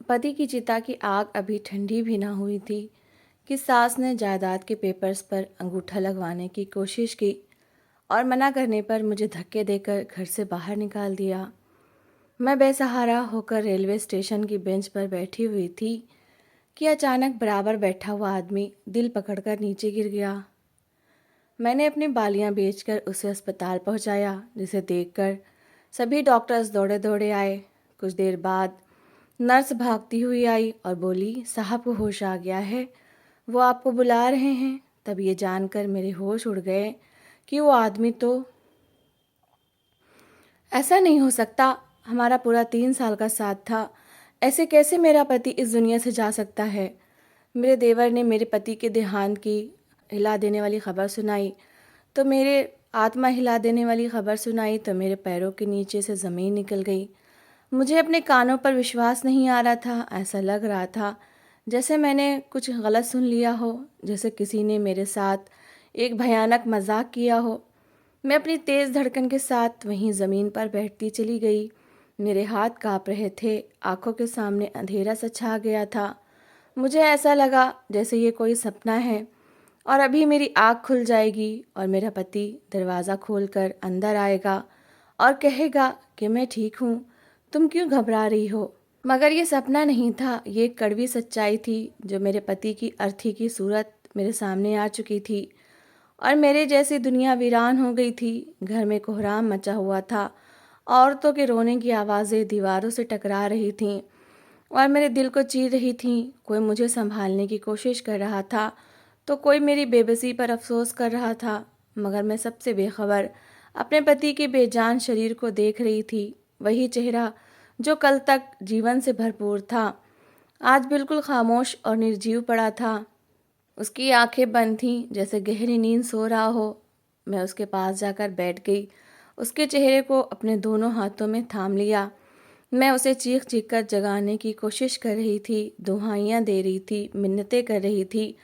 पति की चिता की आग अभी ठंडी भी ना हुई थी कि सास ने जायदाद के पेपर्स पर अंगूठा लगवाने की कोशिश की और मना करने पर मुझे धक्के देकर घर से बाहर निकाल दिया। मैं बेसहारा होकर रेलवे स्टेशन की बेंच पर बैठी हुई थी कि अचानक बराबर बैठा हुआ आदमी दिल पकड़कर नीचे गिर गया। मैंने अपनी बालियां बेचकर उसे अस्पताल पहुंचाया, जिसे देखकर सभी डॉक्टर्स दौड़े दौड़े आए। कुछ देर बाद नर्स भागती हुई आई और बोली, साहब को होश आ गया है, वो आपको बुला रहे हैं। तब ये जानकर मेरे होश उड़ गए कि वो आदमी तो ऐसा नहीं हो सकता। हमारा पूरा 3 साल का साथ था, ऐसे कैसे मेरा पति इस दुनिया से जा सकता है। मेरे देवर ने मेरे पति के देहांत की हिला देने वाली खबर सुनाई तो मेरे आत्मा हिला देने वाली खबर सुनाई तो मेरे पैरों के नीचे से ज़मीन निकल गई। मुझे अपने कानों पर विश्वास नहीं आ रहा था। ऐसा लग रहा था जैसे मैंने कुछ गलत सुन लिया हो, जैसे किसी ने मेरे साथ एक भयानक मजाक किया हो। मैं अपनी तेज़ धड़कन के साथ वहीं ज़मीन पर बैठती चली गई। मेरे हाथ काँप रहे थे, आंखों के सामने अंधेरा सा छा गया था। मुझे ऐसा लगा जैसे ये कोई सपना है और अभी मेरी आँख खुल जाएगी और मेरा पति दरवाज़ा खोलकर अंदर आएगा और कहेगा कि मैं ठीक हूँ, तुम क्यों घबरा रही हो। मगर ये सपना नहीं था, ये एक कड़वी सच्चाई थी जो मेरे पति की अर्थी की सूरत मेरे सामने आ चुकी थी और मेरे जैसी दुनिया वीरान हो गई थी। घर में कोहराम मचा हुआ था, औरतों के रोने की आवाज़ें दीवारों से टकरा रही थीं और मेरे दिल को चीर रही थीं। कोई मुझे संभालने की कोशिश कर रहा था तो कोई मेरी बेबसी पर अफसोस कर रहा था, मगर मैं सबसे बेखबर अपने पति के बेजान शरीर को देख रही थी। वही चेहरा जो कल तक जीवन से भरपूर था, आज बिल्कुल खामोश और निर्जीव पड़ा था। उसकी आंखें बंद थीं, जैसे गहरी नींद सो रहा हो। मैं उसके पास जाकर बैठ गई, उसके चेहरे को अपने दोनों हाथों में थाम लिया। मैं उसे चीख चीख कर जगाने की कोशिश कर रही थी, दुहाइयाँ दे रही थी, मिन्नतें कर रही थी।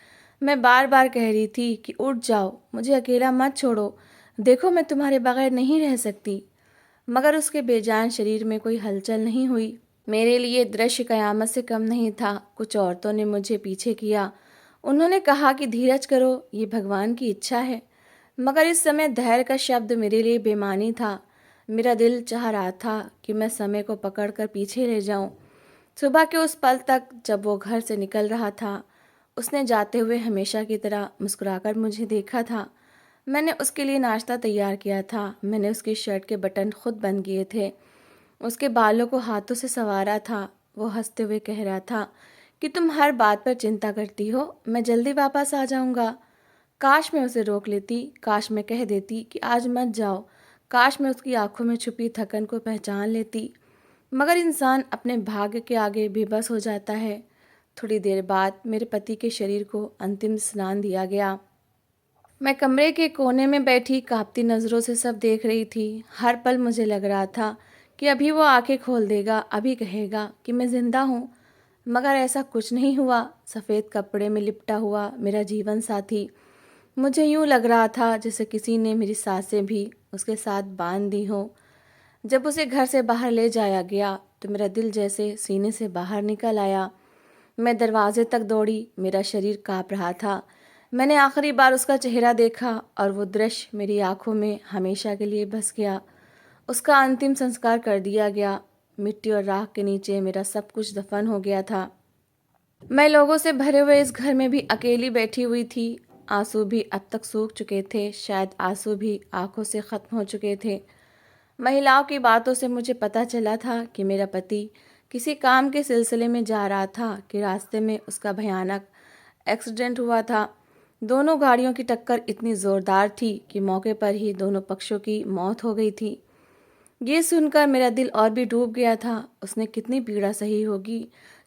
मैं बार बार कह रही थी कि उठ जाओ, मुझे अकेला मत छोड़ो, देखो मैं तुम्हारे बगैर नहीं रह सकती। मगर उसके बेजान शरीर में कोई हलचल नहीं हुई। मेरे लिए दृश्य कयामत से कम नहीं था। कुछ औरतों ने मुझे पीछे किया। उन्होंने कहा कि धीरज करो, ये भगवान की इच्छा है। मगर इस समय धैर्य का शब्द मेरे लिए बेमानी था। मेरा दिल चाह रहा था कि मैं समय को पकड़कर पीछे रह जाऊं। सुबह के उस पल तक जब वो घर से निकल रहा था, उसने जाते हुए हमेशा की तरह मुस्कुराकर मुझे देखा था। मैंने उसके लिए नाश्ता तैयार किया था, मैंने उसकी शर्ट के बटन खुद बंद किए थे, उसके बालों को हाथों से संवारा था। वो हंसते हुए कह रहा था कि तुम हर बात पर चिंता करती हो, मैं जल्दी वापस आ जाऊंगा। काश मैं उसे रोक लेती, काश मैं कह देती कि आज मत जाओ, काश मैं उसकी आंखों में छुपी थकन को पहचान लेती। मगर इंसान अपने भाग्य के आगे बेबस हो जाता है। थोड़ी देर बाद मेरे पति के शरीर को अंतिम स्नान दिया गया। मैं कमरे के कोने में बैठी कांपती नज़रों से सब देख रही थी। हर पल मुझे लग रहा था कि अभी वो आंखें खोल देगा, अभी कहेगा कि मैं जिंदा हूँ। मगर ऐसा कुछ नहीं हुआ। सफ़ेद कपड़े में लिपटा हुआ मेरा जीवन साथी, मुझे यूँ लग रहा था जैसे किसी ने मेरी सांसें भी उसके साथ बांध दी हों। जब उसे घर से बाहर ले जाया गया तो मेरा दिल जैसे सीने से बाहर निकल आया। मैं दरवाजे तक दौड़ी, मेरा शरीर काँप रहा था। मैंने आखिरी बार उसका चेहरा देखा और वो दृश्य मेरी आंखों में हमेशा के लिए बस गया। उसका अंतिम संस्कार कर दिया गया। मिट्टी और राख के नीचे मेरा सब कुछ दफन हो गया था। मैं लोगों से भरे हुए इस घर में भी अकेली बैठी हुई थी। आंसू भी अब तक सूख चुके थे, शायद आंसू भी आंखों से ख़त्म हो चुके थे। महिलाओं की बातों से मुझे पता चला था कि मेरा पति किसी काम के सिलसिले में जा रहा था कि रास्ते में उसका भयानक एक्सीडेंट हुआ था। दोनों गाड़ियों की टक्कर इतनी ज़ोरदार थी कि मौके पर ही दोनों पक्षों की मौत हो गई थी। ये सुनकर मेरा दिल और भी डूब गया था। उसने कितनी पीड़ा सही होगी।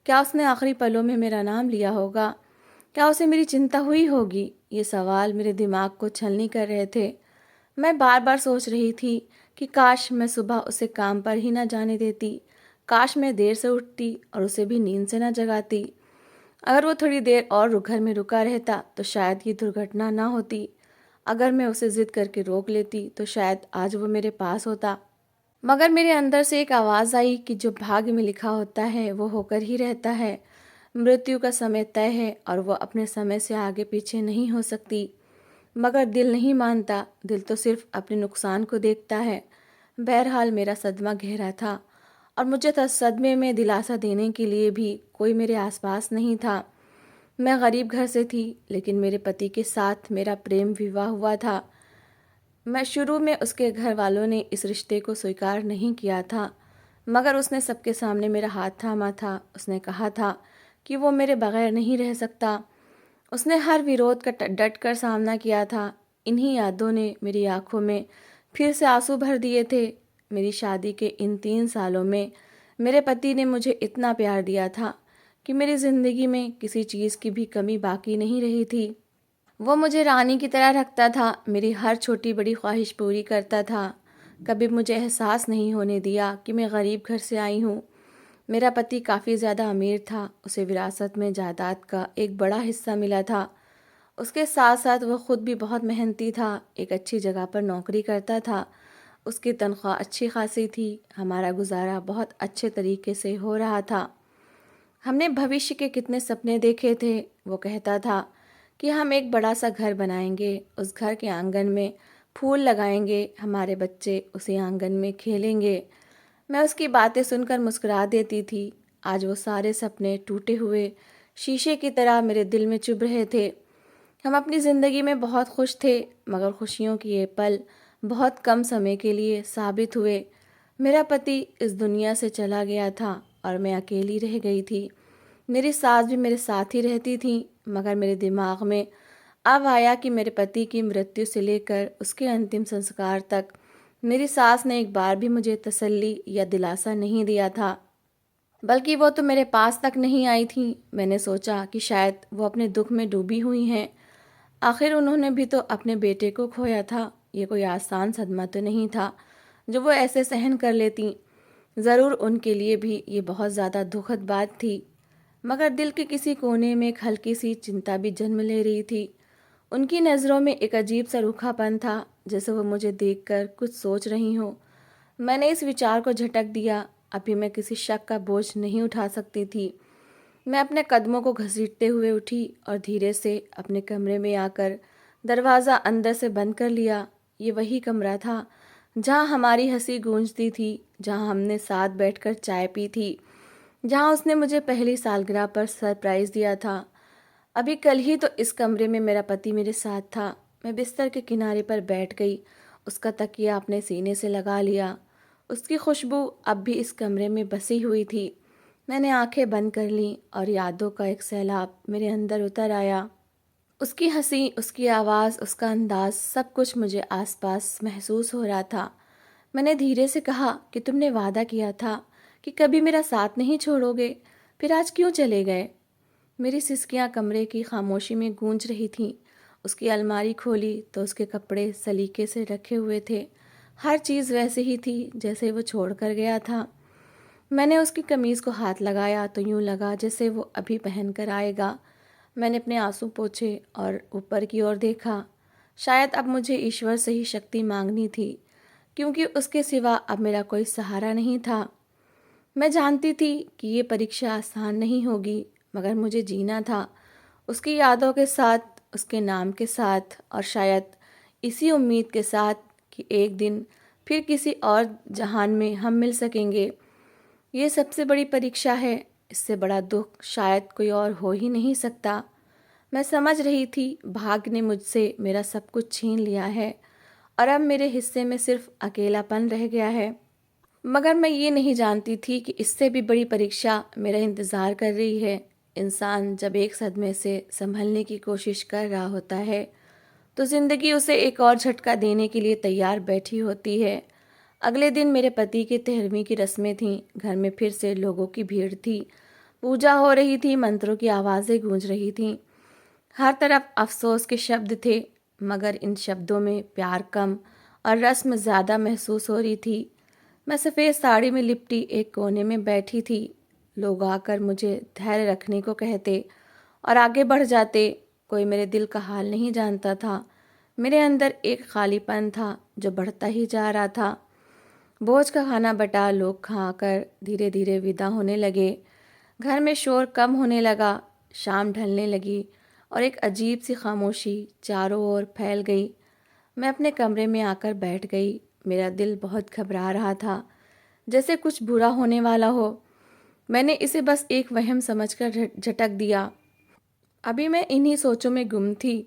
क्या उसने आखिरी पलों में मेरा नाम लिया होगा? क्या उसे मेरी चिंता हुई होगी? ये सवाल मेरे दिमाग को छलनी कर रहे थे। मैं बार बार सोच रही थी कि काश मैं सुबह उसे काम पर ही ना जाने देती, काश मैं देर से उठती और उसे भी नींद से ना जगाती। अगर वो थोड़ी देर और घर में रुका रहता तो शायद ये दुर्घटना ना होती। अगर मैं उसे ज़िद करके रोक लेती तो शायद आज वो मेरे पास होता। मगर मेरे अंदर से एक आवाज़ आई कि जो भाग्य में लिखा होता है वो होकर ही रहता है। मृत्यु का समय तय है और वो अपने समय से आगे पीछे नहीं हो सकती। मगर दिल नहीं मानता, दिल तो सिर्फ अपने नुकसान को देखता है। बहरहाल मेरा सदमा गहरा था और मुझे सदमे में दिलासा देने के लिए भी कोई मेरे आसपास नहीं था। मैं गरीब घर से थी, लेकिन मेरे पति के साथ मेरा प्रेम विवाह हुआ था। मैं शुरू में उसके घर वालों ने इस रिश्ते को स्वीकार नहीं किया था, मगर उसने सबके सामने मेरा हाथ थामा था। उसने कहा था कि वो मेरे बगैर नहीं रह सकता। उसने हर विरोध का डट कर सामना किया था। इन्हीं यादों ने मेरी आंखों में फिर से आंसू भर दिए थे। मेरी शादी के इन 3 सालों में मेरे पति ने मुझे इतना प्यार दिया था कि मेरी ज़िंदगी में किसी चीज़ की भी कमी बाकी नहीं रही थी। वो मुझे रानी की तरह रखता था, मेरी हर छोटी बड़ी ख्वाहिश पूरी करता था। कभी मुझे एहसास नहीं होने दिया कि मैं गरीब घर से आई हूँ। मेरा पति काफ़ी ज़्यादा अमीर था, उसे विरासत में जायदाद का एक बड़ा हिस्सा मिला था। उसके साथ साथ वह खुद भी बहुत मेहनती था, एक अच्छी जगह पर नौकरी करता था। उसकी तनख्वाह अच्छी खासी थी, हमारा गुजारा बहुत अच्छे तरीके से हो रहा था। हमने भविष्य के कितने सपने देखे थे। वो कहता था कि हम एक बड़ा सा घर बनाएंगे, उस घर के आंगन में फूल लगाएंगे, हमारे बच्चे उसी आंगन में खेलेंगे। मैं उसकी बातें सुनकर मुस्कुरा देती थी। आज वो सारे सपने टूटे हुए शीशे की तरह मेरे दिल में चुभ रहे थे। हम अपनी ज़िंदगी में बहुत खुश थे, मगर खुशियों के ये पल बहुत कम समय के लिए साबित हुए। मेरा पति इस दुनिया से चला गया था और मैं अकेली रह गई थी। मेरी सास भी मेरे साथ ही रहती थी, मगर मेरे दिमाग में अब आया कि मेरे पति की मृत्यु से लेकर उसके अंतिम संस्कार तक मेरी सास ने एक बार भी मुझे तसल्ली या दिलासा नहीं दिया था। बल्कि वो तो मेरे पास तक नहीं आई थी। मैंने सोचा कि शायद वो अपने दुख में डूबी हुई हैं। आखिर उन्होंने भी तो अपने बेटे को खोया था। ये कोई आसान सदमा तो नहीं था जो वो ऐसे सहन कर लेती। ज़रूर उनके लिए भी ये बहुत ज़्यादा दुखद बात थी, मगर दिल के किसी कोने में एक हल्की सी चिंता भी जन्म ले रही थी। उनकी नज़रों में एक अजीब सा रूखापन था, जैसे वो मुझे देखकर कुछ सोच रही हो। मैंने इस विचार को झटक दिया। अभी मैं किसी शक का बोझ नहीं उठा सकती थी। मैं अपने कदमों को घसीटते हुए उठी और धीरे से अपने कमरे में आकर दरवाज़ा अंदर से बंद कर लिया। ये वही कमरा था जहाँ हमारी हंसी गूंजती थी, जहाँ हमने साथ बैठकर चाय पी थी, जहाँ उसने मुझे पहली सालगिरह पर सरप्राइज़ दिया था। अभी कल ही तो इस कमरे में मेरा पति मेरे साथ था। मैं बिस्तर के किनारे पर बैठ गई, उसका तकिया अपने सीने से लगा लिया। उसकी खुशबू अब भी इस कमरे में बसी हुई थी। मैंने आंखें बंद कर लीं और यादों का एक सैलाब मेरे अंदर उतर आया। उसकी हंसी, उसकी आवाज़, उसका अंदाज, सब कुछ मुझे आसपास महसूस हो रहा था। मैंने धीरे से कहा कि तुमने वादा किया था कि कभी मेरा साथ नहीं छोड़ोगे, फिर आज क्यों चले गए? मेरी सिसकियां कमरे की खामोशी में गूंज रही थीं। उसकी अलमारी खोली तो उसके कपड़े सलीके से रखे हुए थे। हर चीज़ वैसे ही थी जैसे वो छोड़ कर गया था। मैंने उसकी कमीज़ को हाथ लगाया तो यूं लगा जैसे वो अभी पहन कर आएगा। मैंने अपने आंसू पोंछे और ऊपर की ओर देखा। शायद अब मुझे ईश्वर से ही शक्ति मांगनी थी, क्योंकि उसके सिवा अब मेरा कोई सहारा नहीं था। मैं जानती थी कि ये परीक्षा आसान नहीं होगी, मगर मुझे जीना था उसकी यादों के साथ, उसके नाम के साथ, और शायद इसी उम्मीद के साथ कि एक दिन फिर किसी और जहान में हम मिल सकेंगे। ये सबसे बड़ी परीक्षा है, इससे बड़ा दुख शायद कोई और हो ही नहीं सकता। मैं समझ रही थी भाग्य ने मुझसे मेरा सब कुछ छीन लिया है और अब मेरे हिस्से में सिर्फ अकेलापन रह गया है। मगर मैं ये नहीं जानती थी कि इससे भी बड़ी परीक्षा मेरा इंतज़ार कर रही है। इंसान जब एक सदमे से संभलने की कोशिश कर रहा होता है, तो ज़िंदगी उसे एक और झटका देने के लिए तैयार बैठी होती है। अगले दिन मेरे पति की 13वीं की रस्में थीं। घर में फिर से लोगों की भीड़ थी। पूजा हो रही थी, मंत्रों की आवाज़ें गूंज रही थीं। हर तरफ अफसोस के शब्द थे, मगर इन शब्दों में प्यार कम और रस्म ज़्यादा महसूस हो रही थी। मैं सफ़ेद साड़ी में लिपटी एक कोने में बैठी थी। लोग आकर मुझे धैर्य रखने को कहते और आगे बढ़ जाते। कोई मेरे दिल का हाल नहीं जानता था। मेरे अंदर एक खालीपन था जो बढ़ता ही जा रहा था। भोज का खाना बटा, लोग खाकर धीरे धीरे विदा होने लगे। घर में शोर कम होने लगा। शाम ढलने लगी और एक अजीब सी खामोशी चारों ओर फैल गई। मैं अपने कमरे में आकर बैठ गई। मेरा दिल बहुत घबरा रहा था, जैसे कुछ बुरा होने वाला हो। मैंने इसे बस एक वहम समझकर झटक दिया। अभी मैं इन्हीं सोचों में गुम थी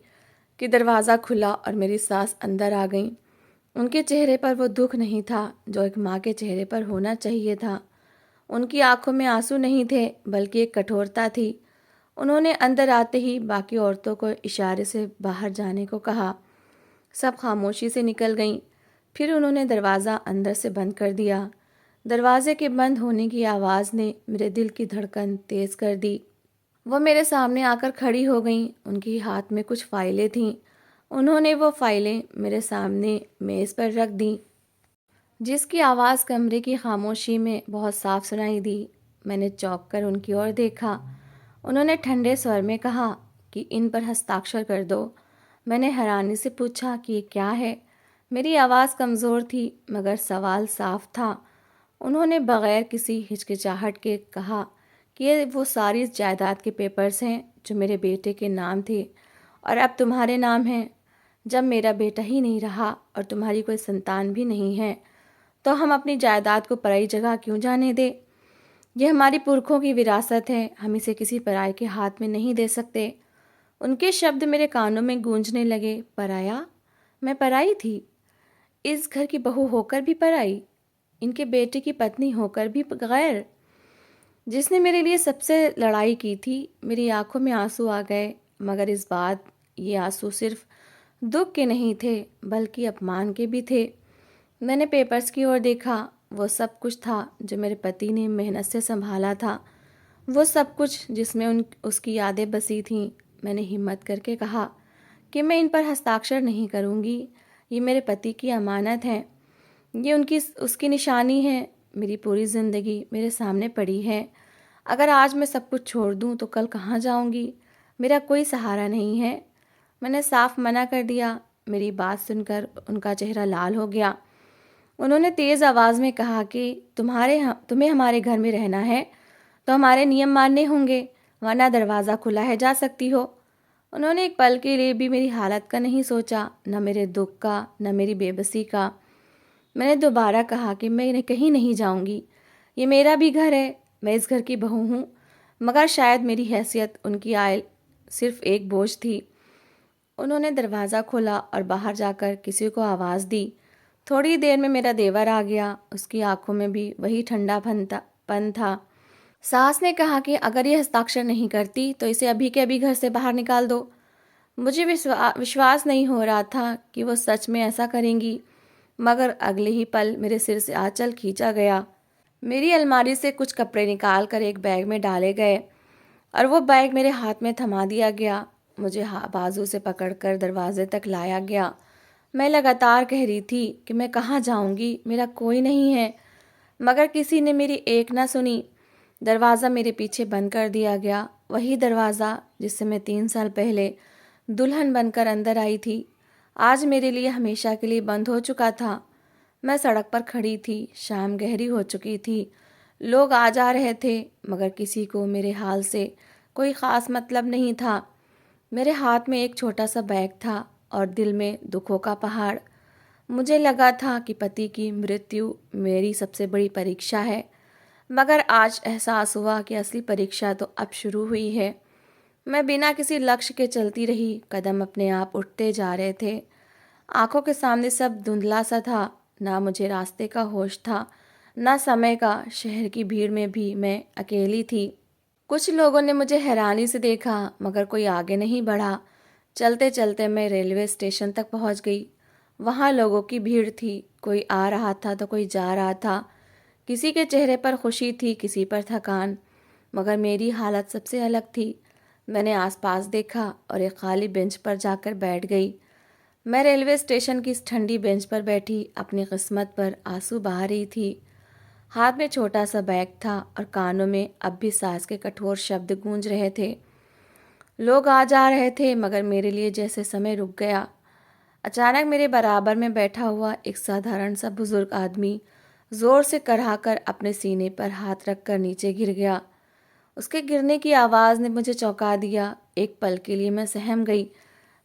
कि दरवाज़ा खुला और मेरी सास अंदर आ गई। उनके चेहरे पर वो दुख नहीं था जो एक माँ के चेहरे पर होना चाहिए था। उनकी आंखों में आंसू नहीं थे, बल्कि एक कठोरता थी। उन्होंने अंदर आते ही बाकी औरतों को इशारे से बाहर जाने को कहा। सब खामोशी से निकल गईं। फिर उन्होंने दरवाज़ा अंदर से बंद कर दिया। दरवाजे के बंद होने की आवाज़ ने मेरे दिल की धड़कन तेज़ कर दी। वो मेरे सामने आकर खड़ी हो गईं। उनके हाथ में कुछ फाइलें थीं। उन्होंने वो फाइलें मेरे सामने मेज़ पर रख दीं, जिसकी आवाज़ कमरे की खामोशी में बहुत साफ सुनाई दी। मैंने चौंक कर उनकी ओर देखा। उन्होंने ठंडे स्वर में कहा कि इन पर हस्ताक्षर कर दो। मैंने हैरानी से पूछा कि ये क्या है। मेरी आवाज़ कमज़ोर थी, मगर सवाल साफ था। उन्होंने बग़ैर किसी हिचकिचाहट के कहा कि ये वो सारी जायदाद के पेपर्स हैं जो मेरे बेटे के नाम थे और अब तुम्हारे नाम हैं। जब मेरा बेटा ही नहीं रहा और तुम्हारी कोई संतान भी नहीं है, तो हम अपनी जायदाद को पराई जगह क्यों जाने दें? यह हमारी पुरखों की विरासत है, हम इसे किसी पराये के हाथ में नहीं दे सकते। उनके शब्द मेरे कानों में गूंजने लगे। पराया? मैं पराई थी? इस घर की बहू होकर भी पराई? इनके बेटे की पत्नी होकर भी गैर? जिसने मेरे लिए सबसे लड़ाई की थी। मेरी आंखों में आंसू आ गए, मगर इस बात ये आंसू सिर्फ दुख के नहीं थे, बल्कि अपमान के भी थे। मैंने पेपर्स की ओर देखा। वो सब कुछ था जो मेरे पति ने मेहनत से संभाला था, वो सब कुछ जिसमें उसकी यादें बसी थीं। मैंने हिम्मत करके कहा कि मैं इन पर हस्ताक्षर नहीं करूँगी। ये मेरे पति की अमानत है, ये उनकी उसकी निशानी है। मेरी पूरी ज़िंदगी मेरे सामने पड़ी है। अगर आज मैं सब कुछ छोड़ दूँ तो कल कहाँ जाऊँगी? मेरा कोई सहारा नहीं है। मैंने साफ मना कर दिया। मेरी बात सुनकर उनका चेहरा लाल हो गया। उन्होंने तेज़ आवाज़ में कहा कि तुम्हें हमारे घर में रहना है तो हमारे नियम मानने होंगे, वरना दरवाज़ा खुला है, जा सकती हो। उन्होंने एक पल के लिए भी मेरी हालत का नहीं सोचा, न मेरे दुख का, न मेरी बेबसी का। मैंने दोबारा कहा कि मैं कहीं नहीं जाऊंगी। ये मेरा भी घर है, मैं इस घर की बहू हूँ। मगर शायद मेरी हैसियत उनकी आय सिर्फ एक बोझ थी। उन्होंने दरवाज़ा खोला और बाहर जाकर किसी को आवाज़ दी। थोड़ी देर में मेरा देवर आ गया। उसकी आंखों में भी वही ठंडापन था। सास ने कहा कि अगर ये हस्ताक्षर नहीं करती तो इसे अभी के अभी घर से बाहर निकाल दो। मुझे विश्वास नहीं हो रहा था कि वो सच में ऐसा करेंगी, मगर अगले ही पल मेरे सिर से आंचल खींचा गया। मेरी अलमारी से कुछ कपड़े निकाल कर एक बैग में डाले गए और वो बैग मेरे हाथ में थमा दिया गया। मुझे बाजू से पकड़कर दरवाजे तक लाया गया। मैं लगातार कह रही थी कि मैं कहाँ जाऊँगी, मेरा कोई नहीं है, मगर किसी ने मेरी एक ना सुनी। दरवाज़ा मेरे पीछे बंद कर दिया गया, वही दरवाज़ा जिससे मैं 3 साल पहले दुल्हन बनकर अंदर आई थी, आज मेरे लिए हमेशा के लिए बंद हो चुका था। मैं सड़क पर खड़ी थी। शाम गहरी हो चुकी थी। लोग आ जा रहे थे, मगर किसी को मेरे हाल से कोई ख़ास मतलब नहीं था। मेरे हाथ में एक छोटा सा बैग था और दिल में दुखों का पहाड़। मुझे लगा था कि पति की मृत्यु मेरी सबसे बड़ी परीक्षा है, मगर आज एहसास हुआ कि असली परीक्षा तो अब शुरू हुई है। मैं बिना किसी लक्ष्य के चलती रही। कदम अपने आप उठते जा रहे थे। आंखों के सामने सब धुंधला सा था। ना मुझे रास्ते का होश था, ना समय का। शहर की भीड़ में भी मैं अकेली थी। कुछ लोगों ने मुझे हैरानी से देखा, मगर कोई आगे नहीं बढ़ा। चलते चलते मैं रेलवे स्टेशन तक पहुंच गई। वहां लोगों की भीड़ थी। कोई आ रहा था तो कोई जा रहा था। किसी के चेहरे पर खुशी थी, किसी पर थकान, मगर मेरी हालत सबसे अलग थी। मैंने आसपास देखा और एक खाली बेंच पर जाकर बैठ गई। मैं रेलवे स्टेशन की इस ठंडी बेंच पर बैठी अपनी किस्मत पर आंसू बहा रही थी। हाथ में छोटा सा बैग था और कानों में अब भी सास के कठोर शब्द गूंज रहे थे। लोग आ जा रहे थे, मगर मेरे लिए जैसे समय रुक गया। अचानक मेरे बराबर में बैठा हुआ एक साधारण सा बुजुर्ग आदमी ज़ोर से कराहकर अपने सीने पर हाथ रखकर नीचे गिर गया। उसके गिरने की आवाज़ ने मुझे चौंका दिया। एक पल के लिए मैं सहम गई,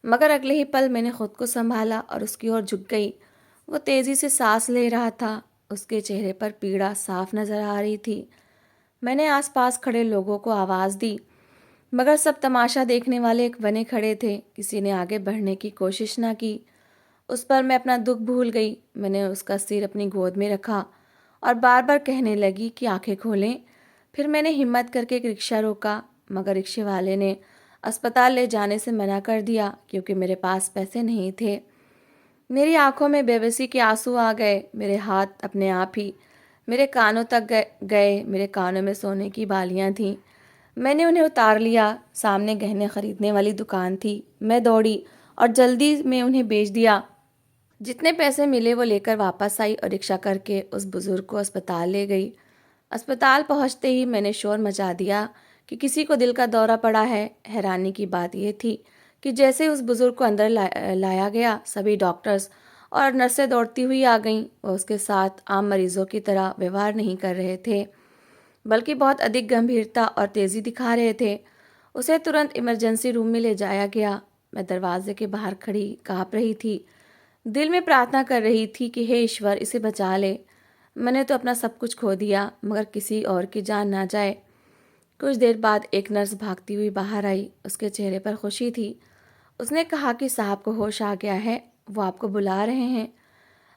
मगर अगले ही पल मैंने खुद को संभाला और उसकी ओर झुक गई। वो तेज़ी से सांस ले रहा था। उसके चेहरे पर पीड़ा साफ नज़र आ रही थी। मैंने आसपास खड़े लोगों को आवाज़ दी, मगर सब तमाशा देखने वाले एक बने खड़े थे। किसी ने आगे बढ़ने की कोशिश ना की। उस पर मैं अपना दुख भूल गई। मैंने उसका सिर अपनी गोद में रखा और बार बार कहने लगी कि आंखें खोलें। फिर मैंने हिम्मत करके एक रिक्शा रोका, मगर रिक्शे वाले ने अस्पताल ले जाने से मना कर दिया क्योंकि मेरे पास पैसे नहीं थे। मेरी आंखों में बेबसी के आंसू आ गए। मेरे हाथ अपने आप ही मेरे कानों तक गए। मेरे कानों में सोने की बालियां थीं। मैंने उन्हें उतार लिया। सामने गहने खरीदने वाली दुकान थी। मैं दौड़ी और जल्दी में उन्हें बेच दिया। जितने पैसे मिले वो लेकर वापस आई और रिक्शा करके उस बुजुर्ग को अस्पताल ले गई। अस्पताल पहुंचते ही मैंने शोर मचा दिया कि किसी को दिल का दौरा पड़ा है। हैरानी की बात यह थी कि जैसे उस बुजुर्ग को अंदर लाया गया, सभी डॉक्टर्स और नर्सें दौड़ती हुई आ गईं। वो उसके साथ आम मरीजों की तरह व्यवहार नहीं कर रहे थे, बल्कि बहुत अधिक गंभीरता और तेज़ी दिखा रहे थे। उसे तुरंत इमरजेंसी रूम में ले जाया गया। मैं दरवाजे के बाहर खड़ी काँप रही थी, दिल में प्रार्थना कर रही थी कि हे ईश्वर, इसे बचा ले। मैंने तो अपना सब कुछ खो दिया, मगर किसी और की जान ना जाए। कुछ देर बाद एक नर्स भागती हुई बाहर आई। उसके चेहरे पर खुशी थी। उसने कहा कि साहब को होश आ गया है, वो आपको बुला रहे हैं।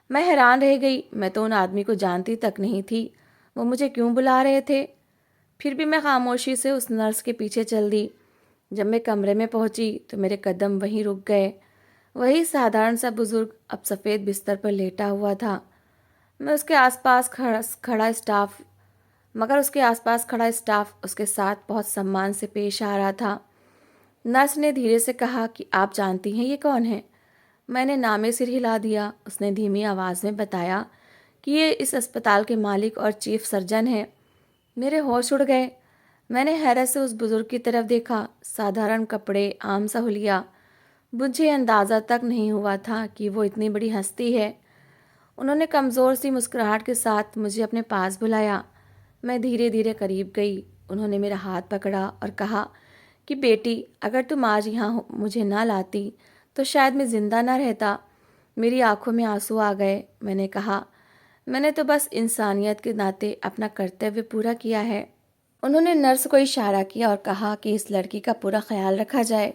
मैं हैरान रह गई। मैं तो उन आदमी को जानती तक नहीं थी। वो मुझे क्यों बुला रहे थे? फिर भी मैं खामोशी से उस नर्स के पीछे चल दी। जब मैं कमरे में पहुंची तो मेरे कदम वहीं रुक गए। वही साधारण सा बुजुर्ग अब सफ़ेद बिस्तर पर लेटा हुआ था। मैं उसके आसपास खड़ा स्टाफ मगर उसके आसपास खड़ा स्टाफ उसके साथ बहुत सम्मान से पेश आ रहा था। नर्स ने धीरे से कहा कि आप जानती हैं ये कौन है? मैंने नामे सिर हिला दिया। उसने धीमी आवाज़ में बताया कि ये इस अस्पताल के मालिक और चीफ सर्जन हैं। मेरे होश उड़ गए। मैंने हैरत से उस बुजुर्ग की तरफ देखा। साधारण कपड़े, आम सा हुलिया। मुझे अंदाज़ा तक नहीं हुआ था कि वो इतनी बड़ी हस्ती है। उन्होंने कमज़ोर सी मुस्कुराहट के साथ मुझे अपने पास बुलाया। मैं धीरे धीरे करीब गई। उन्होंने मेरा हाथ पकड़ा और कहा कि बेटी, अगर तुम आज यहाँ मुझे ना लाती तो शायद मैं ज़िंदा ना रहता। मेरी आंखों में आंसू आ गए। मैंने कहा, मैंने तो बस इंसानियत के नाते अपना कर्तव्य पूरा किया है। उन्होंने नर्स को इशारा किया और कहा कि इस लड़की का पूरा ख्याल रखा जाए।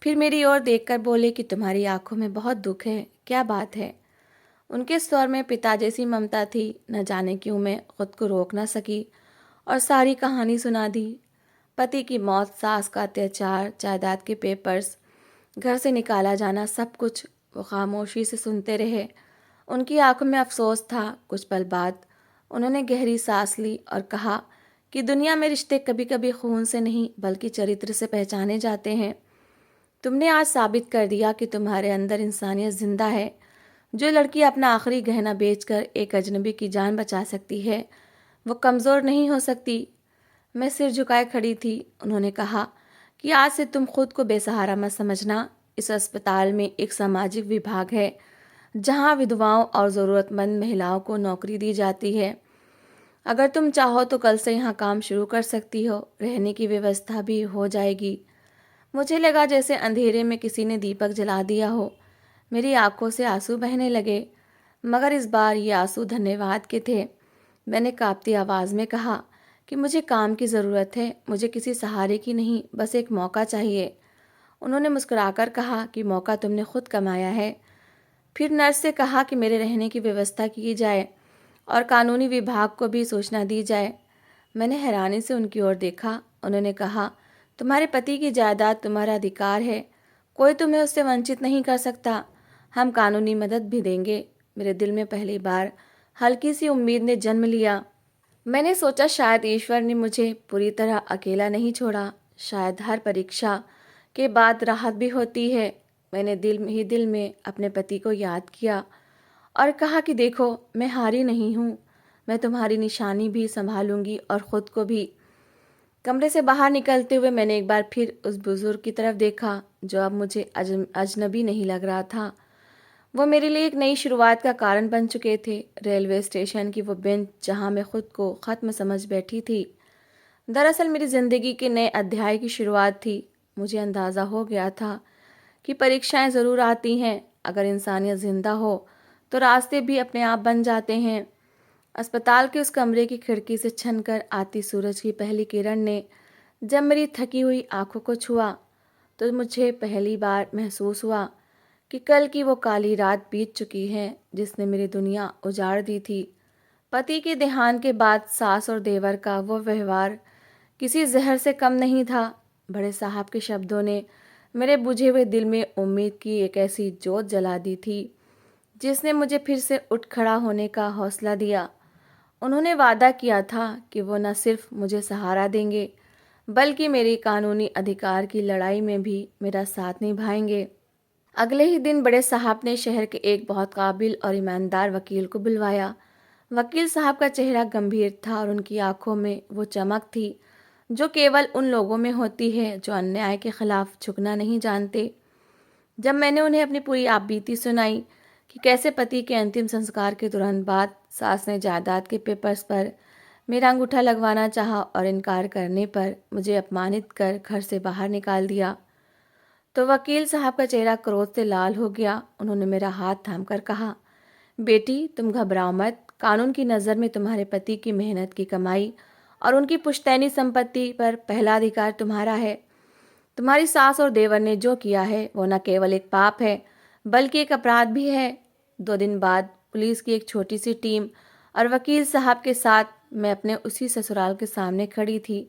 फिर मेरी ओर देखकर बोले कि तुम्हारी आंखों में बहुत दुख है, क्या बात है? उनके स्वर में पिता जैसी ममता थी। न जाने क्यों मैं खुद को रोक ना सकी और सारी कहानी सुना दी। पति की मौत, सास का अत्याचार, जायदाद के पेपर्स, घर से निकाला जाना, सब कुछ वो खामोशी से सुनते रहे। उनकी आंखों में अफसोस था। कुछ पल बाद उन्होंने गहरी सांस ली और कहा कि दुनिया में रिश्ते कभी कभी खून से नहीं बल्कि चरित्र से पहचाने जाते हैं। तुमने आज साबित कर दिया कि तुम्हारे अंदर इंसानियत जिंदा है। जो लड़की अपना आखिरी गहना बेचकर एक अजनबी की जान बचा सकती है, वो कमज़ोर नहीं हो सकती। मैं सिर झुकाए खड़ी थी। उन्होंने कहा कि आज से तुम खुद को बेसहारा मत समझना। इस अस्पताल में एक सामाजिक विभाग है जहां विधवाओं और ज़रूरतमंद महिलाओं को नौकरी दी जाती है। अगर तुम चाहो तो कल से यहाँ काम शुरू कर सकती हो। रहने की व्यवस्था भी हो जाएगी। मुझे लगा जैसे अंधेरे में किसी ने दीपक जला दिया हो। मेरी आंखों से आंसू बहने लगे, मगर इस बार ये आंसू धन्यवाद के थे। मैंने कांपती आवाज़ में कहा कि मुझे काम की ज़रूरत है, मुझे किसी सहारे की नहीं, बस एक मौका चाहिए। उन्होंने मुस्कुराकर कहा कि मौका तुमने खुद कमाया है। फिर नर्स से कहा कि मेरे रहने की व्यवस्था की जाए और कानूनी विभाग को भी सूचना दी जाए। मैंने हैरानी से उनकी ओर देखा। उन्होंने कहा, तुम्हारे पति की जायदाद तुम्हारा अधिकार है, कोई तुम्हें उससे वंचित नहीं कर सकता। हम कानूनी मदद भी देंगे। मेरे दिल में पहली बार हल्की सी उम्मीद ने जन्म लिया। मैंने सोचा शायद ईश्वर ने मुझे पूरी तरह अकेला नहीं छोड़ा। शायद हर परीक्षा के बाद राहत भी होती है। मैंने दिल में अपने पति को याद किया और कहा कि देखो, मैं हारी नहीं हूँ। मैं तुम्हारी निशानी भी संभालूंगी और ख़ुद को भी। कमरे से बाहर निकलते हुए मैंने एक बार फिर उस बुज़ुर्ग की तरफ देखा जो अब मुझे अजनबी नहीं लग रहा था। वो मेरे लिए एक नई शुरुआत का कारण बन चुके थे। रेलवे स्टेशन की वो बेंच जहाँ मैं खुद को ख़त्म समझ बैठी थी, दरअसल मेरी ज़िंदगी के नए अध्याय की शुरुआत थी। मुझे अंदाज़ा हो गया था कि परीक्षाएं ज़रूर आती हैं, अगर इंसानियत ज़िंदा हो तो रास्ते भी अपने आप बन जाते हैं। अस्पताल के उस कमरे की खिड़की से छनकर आती सूरज की पहली किरण ने जब मेरी थकी हुई आंखों को छुआ, तो मुझे पहली बार महसूस हुआ कि कल की वो काली रात बीत चुकी है जिसने मेरी दुनिया उजाड़ दी थी। पति के देहांत के बाद सास और देवर का वो व्यवहार किसी जहर से कम नहीं था। बड़े साहब के शब्दों ने मेरे बुझे हुए दिल में उम्मीद की एक ऐसी जोत जला दी थी जिसने मुझे फिर से उठ खड़ा होने का हौसला दिया। उन्होंने वादा किया था कि वो न सिर्फ मुझे सहारा देंगे, बल्कि मेरी कानूनी अधिकार की लड़ाई में भी मेरा साथ निभाएंगे। अगले ही दिन बड़े साहब ने शहर के एक बहुत काबिल और ईमानदार वकील को बुलवाया। वकील साहब का चेहरा गंभीर था और उनकी आंखों में वो चमक थी जो केवल उन लोगों में होती है जो अन्याय के खिलाफ झुकना नहीं जानते। जब मैंने उन्हें अपनी पूरी आपबीती सुनाई कि कैसे पति के अंतिम संस्कार के तुरंत बाद सास ने जायदाद के पेपर्स पर मेरा अंगूठा लगवाना चाहा और इनकार करने पर मुझे अपमानित कर घर से बाहर निकाल दिया, तो वकील साहब का चेहरा क्रोध से लाल हो गया। उन्होंने मेरा हाथ थामकर कहा, बेटी तुम घबराओ मत, कानून की नज़र में तुम्हारे पति की मेहनत की कमाई और उनकी पुश्तैनी संपत्ति पर पहला अधिकार तुम्हारा है। तुम्हारी सास और देवर ने जो किया है वो न केवल एक पाप है बल्कि एक अपराध भी है। 2 दिन बाद पुलिस की एक छोटी सी टीम और वकील साहब के साथ मैं अपने उसी ससुराल के सामने खड़ी थी।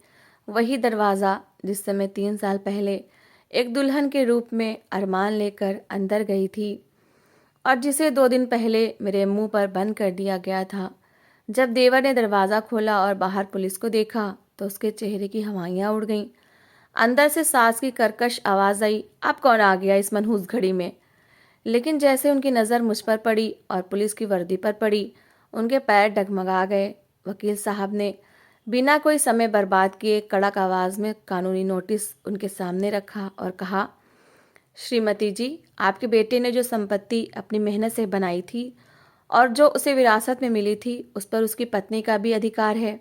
वही दरवाज़ा जिस समय 3 साल पहले एक दुल्हन के रूप में अरमान लेकर अंदर गई थी और जिसे 2 दिन पहले मेरे मुंह पर बंद कर दिया गया था। जब देवर ने दरवाज़ा खोला और बाहर पुलिस को देखा तो उसके चेहरे की हवाइयाँ उड़ गईं। अंदर से सास की कर्कश आवाज़ आई, अब कौन आ गया इस मनहूस घड़ी में। लेकिन जैसे उनकी नज़र मुझ पर पड़ी और पुलिस की वर्दी पर पड़ी, उनके पैर डगमगा गए। वकील साहब ने बिना कोई समय बर्बाद किए कड़क आवाज़ में कानूनी नोटिस उनके सामने रखा और कहा, श्रीमती जी, आपके बेटे ने जो संपत्ति अपनी मेहनत से बनाई थी और जो उसे विरासत में मिली थी, उस पर उसकी पत्नी का भी अधिकार है।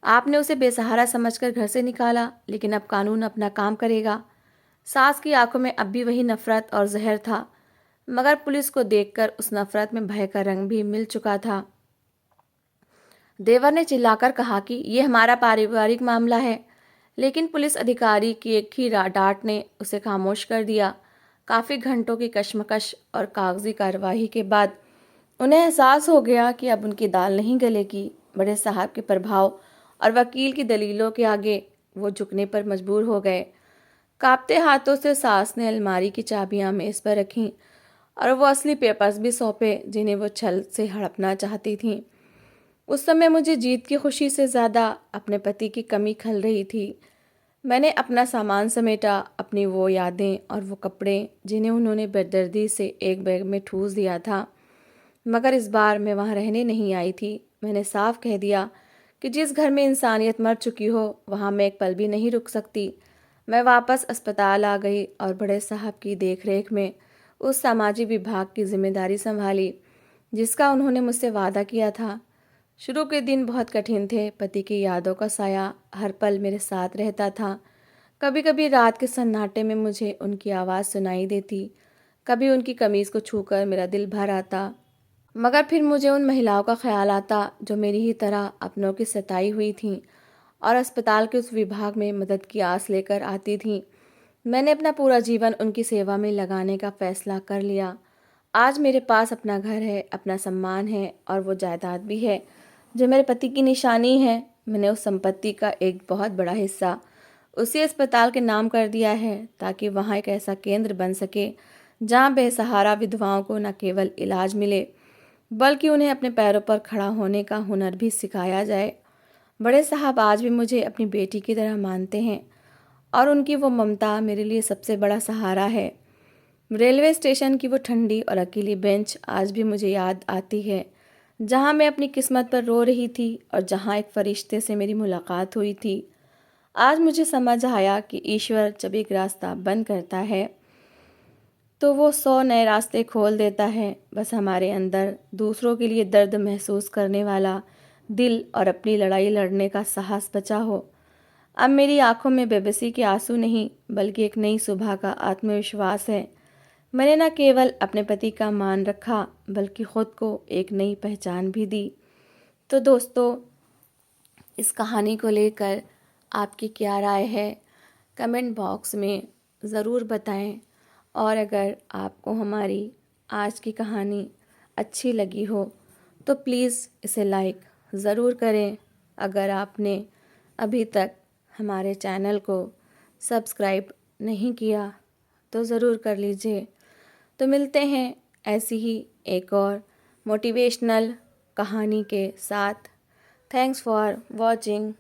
आपने उसे बेसहारा समझकर घर से निकाला, लेकिन अब कानून अपना काम करेगा। सास की आंखों में अब भी वही नफरत और जहर था, मगर पुलिस को देखकर उस नफरत में भय का रंग भी मिल चुका था। देवर ने चिल्लाकर कहा कि ये हमारा पारिवारिक मामला है, लेकिन पुलिस अधिकारी की एक ही डांट ने उसे खामोश कर दिया। काफ़ी घंटों की कशमकश और कागजी कार्रवाई के बाद उन्हें एहसास हो गया कि अब उनकी दाल नहीं गलेगी। बड़े साहब के प्रभाव और वकील की दलीलों के आगे वो झुकने पर मजबूर हो गए। कांपते हाथों से सास ने अलमारी की चाबियां मेज पर रखीं और वो असली पेपर्स भी सौंपे जिन्हें वो छल से हड़पना चाहती थीं। उस समय मुझे जीत की खुशी से ज़्यादा अपने पति की कमी खल रही थी। मैंने अपना सामान समेटा, अपनी वो यादें और वो कपड़े जिन्हें उन्होंने बेदर्दी से एक बैग में ठूस दिया था। मगर इस बार मैं वहाँ रहने नहीं आई थी। मैंने साफ कह दिया कि जिस घर में इंसानियत मर चुकी हो वहाँ मैं एक पल भी नहीं रुक सकती। मैं वापस अस्पताल आ गई और बड़े साहब की देखरेख में उस सामाजिक विभाग की जिम्मेदारी संभाली जिसका उन्होंने मुझसे वादा किया था। शुरू के दिन बहुत कठिन थे। पति की यादों का साया हर पल मेरे साथ रहता था। कभी कभी रात के सन्नाटे में मुझे उनकी आवाज़ सुनाई देती, कभी उनकी कमीज़ को छूकर मेरा दिल भर आता। मगर फिर मुझे उन महिलाओं का ख्याल आता जो मेरी ही तरह अपनों की सताई हुई थीं और अस्पताल के उस विभाग में मदद की आस लेकर आती थीं। मैंने अपना पूरा जीवन उनकी सेवा में लगाने का फैसला कर लिया। आज मेरे पास अपना घर है, अपना सम्मान है और वो जायदाद भी है जो मेरे पति की निशानी है। मैंने उस संपत्ति का एक बहुत बड़ा हिस्सा उसी अस्पताल के नाम कर दिया है ताकि वहाँ एक ऐसा केंद्र बन सके जहाँ बेसहारा विधवाओं को न केवल इलाज मिले बल्कि उन्हें अपने पैरों पर खड़ा होने का हुनर भी सिखाया जाए। बड़े साहब आज भी मुझे अपनी बेटी की तरह मानते हैं और उनकी वो ममता मेरे लिए सबसे बड़ा सहारा है। रेलवे स्टेशन की वो ठंडी और अकेली बेंच आज भी मुझे याद आती है जहाँ मैं अपनी किस्मत पर रो रही थी और जहाँ एक फरिश्ते से मेरी मुलाकात हुई थी। आज मुझे समझ आया कि ईश्वर जब एक रास्ता बंद करता है तो वो 100 नए रास्ते खोल देता है। बस हमारे अंदर दूसरों के लिए दर्द महसूस करने वाला दिल और अपनी लड़ाई लड़ने का साहस बचा हो। अब मेरी आंखों में बेबसी के आंसू नहीं, बल्कि एक नई सुबह का आत्मविश्वास है। मैंने न केवल अपने पति का मान रखा, बल्कि खुद को एक नई पहचान भी दी। तो दोस्तों, इस कहानी को लेकर आपकी क्या राय है, कमेंट बॉक्स में ज़रूर बताएं। और अगर आपको हमारी आज की कहानी अच्छी लगी हो तो प्लीज़ इसे लाइक ज़रूर करें। अगर आपने अभी तक हमारे चैनल को सब्सक्राइब नहीं किया तो ज़रूर कर लीजिए। तो मिलते हैं ऐसी ही एक और मोटिवेशनल कहानी के साथ। Thanks for watching.